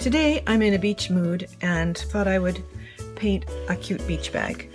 Today I'm in a beach mood and thought I would paint a cute beach bag.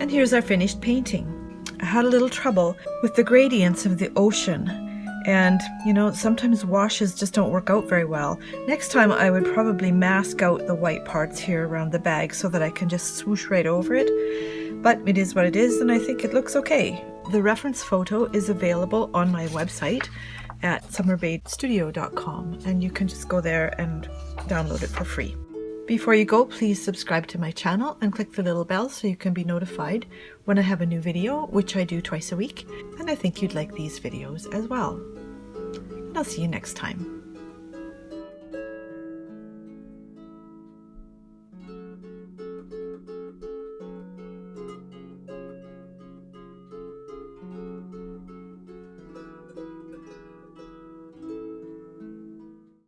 And here's our finished painting. I had a little trouble with the gradients of the ocean, and you know, sometimes washes just don't work out very well. Next time I would probably mask out the white parts here around the bag so that I can just swoosh right over it. But it is what it is, and I think it looks okay. The reference photo is available on my website at summerbadestudio.com, and you can just go there and download it for free. Before you go, please subscribe to my channel and click the little bell so you can be notified when I have a new video, which I do twice a week, and I think you'd like these videos as well. And I'll see you next time.